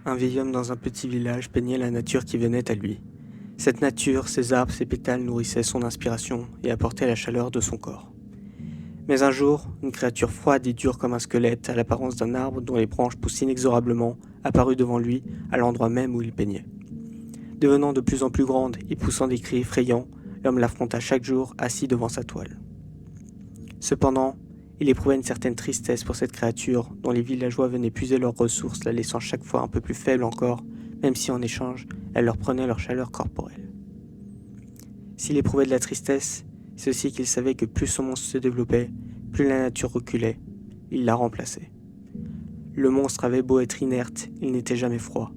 Un vieil homme dans un petit village peignait la nature qui venait à lui. Cette nature, ses arbres, ses pétales nourrissaient son inspiration et apportaient la chaleur de son corps. Mais un jour, une créature froide et dure comme un squelette, à l'apparence d'un arbre dont les branches poussent inexorablement, apparut devant lui à l'endroit même où il peignait. Devenant de plus en plus grande et poussant des cris effrayants, l'homme l'affronta chaque jour assis devant sa toile. Cependant, il éprouvait une certaine tristesse pour cette créature dont les villageois venaient puiser leurs ressources, la laissant chaque fois un peu plus faible encore, même si en échange, elle leur prenait leur chaleur corporelle. S'il éprouvait de la tristesse, c'est aussi qu'il savait que plus son monstre se développait, plus la nature reculait, il la remplaçait. Le monstre avait beau être inerte, il n'était jamais froid.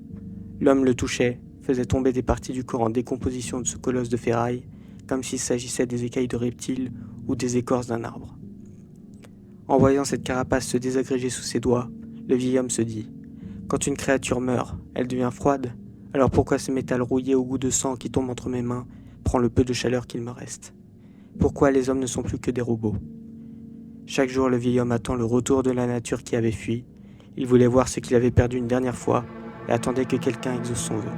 L'homme le touchait, faisait tomber des parties du corps en décomposition de ce colosse de ferraille, comme s'il s'agissait des écailles de reptiles ou des écorces d'un arbre. En voyant cette carapace se désagréger sous ses doigts, le vieil homme se dit « Quand une créature meurt, elle devient froide, alors pourquoi ce métal rouillé au goût de sang qui tombe entre mes mains prend le peu de chaleur qu'il me reste? Pourquoi les hommes ne sont plus que des robots ?» Chaque jour, le vieil homme attend le retour de la nature qui avait fui. Il voulait voir ce qu'il avait perdu une dernière fois et attendait que quelqu'un exauce son vœu.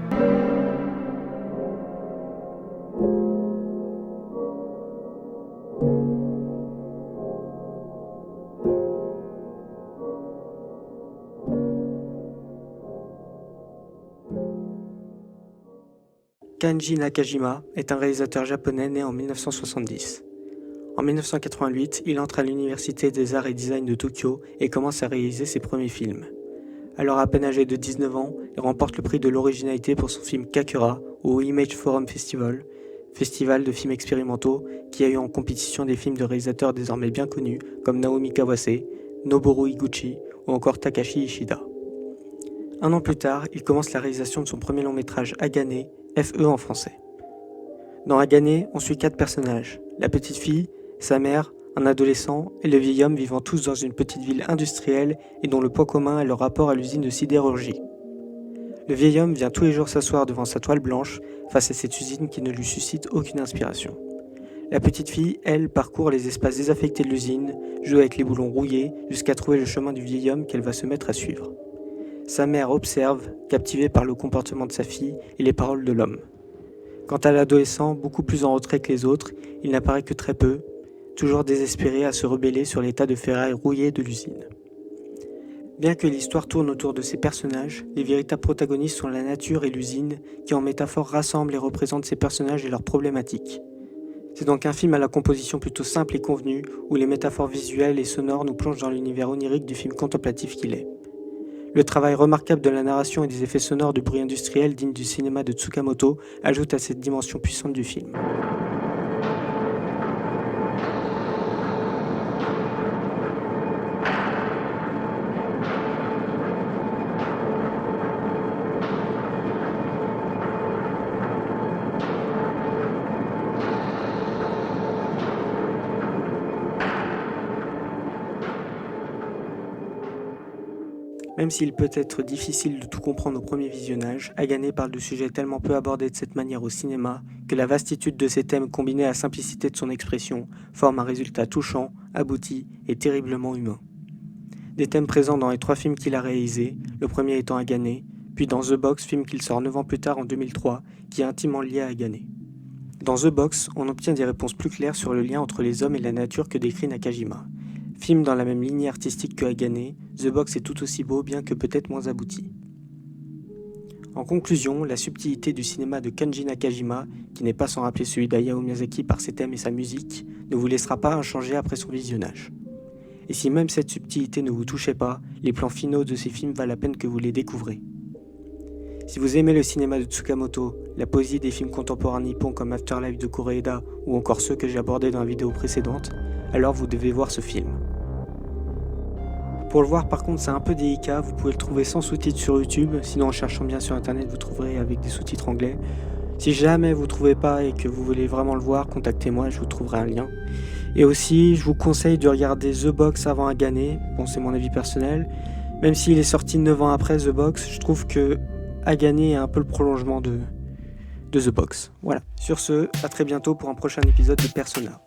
Kanji Nakajima est un réalisateur japonais né en 1970. En 1988, il entre à l'Université des Arts et Design de Tokyo et commence à réaliser ses premiers films. Alors à peine âgé de 19 ans, il remporte le prix de l'originalité pour son film Kakura au Image Forum Festival, festival de films expérimentaux qui a eu en compétition des films de réalisateurs désormais bien connus comme Naomi Kawase, Noboru Higuchi ou encore Takashi Ishida. Un an plus tard, il commence la réalisation de son premier long métrage Agane, FE en français. Dans Agane, on suit 4 personnages, la petite fille, sa mère, un adolescent et le vieil homme vivant tous dans une petite ville industrielle et dont le point commun est leur rapport à l'usine de sidérurgie. Le vieil homme vient tous les jours s'asseoir devant sa toile blanche face à cette usine qui ne lui suscite aucune inspiration. La petite fille, elle, parcourt les espaces désaffectés de l'usine, joue avec les boulons rouillés jusqu'à trouver le chemin du vieil homme qu'elle va se mettre à suivre. Sa mère observe, captivée par le comportement de sa fille et les paroles de l'homme. Quant à l'adolescent, beaucoup plus en retrait que les autres, il n'apparaît que très peu, toujours désespéré à se rebeller sur l'état de ferraille rouillé de l'usine. Bien que l'histoire tourne autour de ces personnages, les véritables protagonistes sont la nature et l'usine qui en métaphore rassemblent et représentent ces personnages et leurs problématiques. C'est donc un film à la composition plutôt simple et convenue, où les métaphores visuelles et sonores nous plongent dans l'univers onirique du film contemplatif qu'il est. Le travail remarquable de la narration et des effets sonores de bruit industriel dignes du cinéma de Tsukamoto ajoute à cette dimension puissante du film. Même s'il peut être difficile de tout comprendre au premier visionnage, Agane parle de sujets tellement peu abordés de cette manière au cinéma que la vastitude de ses thèmes combinée à la simplicité de son expression forme un résultat touchant, abouti et terriblement humain. Des thèmes présents dans les 3 films qu'il a réalisés, le premier étant Agane, puis dans The Box, film qu'il sort 9 ans plus tard en 2003, qui est intimement lié à Agane. Dans The Box, on obtient des réponses plus claires sur le lien entre les hommes et la nature que décrit Nakajima. Film dans la même lignée artistique que Agane, The Box est tout aussi beau bien que peut-être moins abouti. En conclusion, la subtilité du cinéma de Kanji Nakajima, qui n'est pas sans rappeler celui d'Hayao Miyazaki par ses thèmes et sa musique, ne vous laissera pas inchangé après son visionnage. Et si même cette subtilité ne vous touchait pas, les plans finaux de ces films valent la peine que vous les découvrez. Si vous aimez le cinéma de Tsukamoto, la poésie des films contemporains nippons comme Afterlife de Koreeda ou encore ceux que j'ai abordés dans la vidéo précédente, alors vous devez voir ce film. Pour le voir par contre c'est un peu délicat, vous pouvez le trouver sans sous-titres sur YouTube, sinon en cherchant bien sur internet vous trouverez avec des sous-titres anglais. Si jamais vous ne trouvez pas et que vous voulez vraiment le voir, contactez-moi, je vous trouverai un lien. Et aussi je vous conseille de regarder The Box avant Agane, bon c'est mon avis personnel, même s'il est sorti 9 ans après The Box, je trouve que Agane est un peu le prolongement de The Box. Voilà, sur ce, à très bientôt pour un prochain épisode de Persona.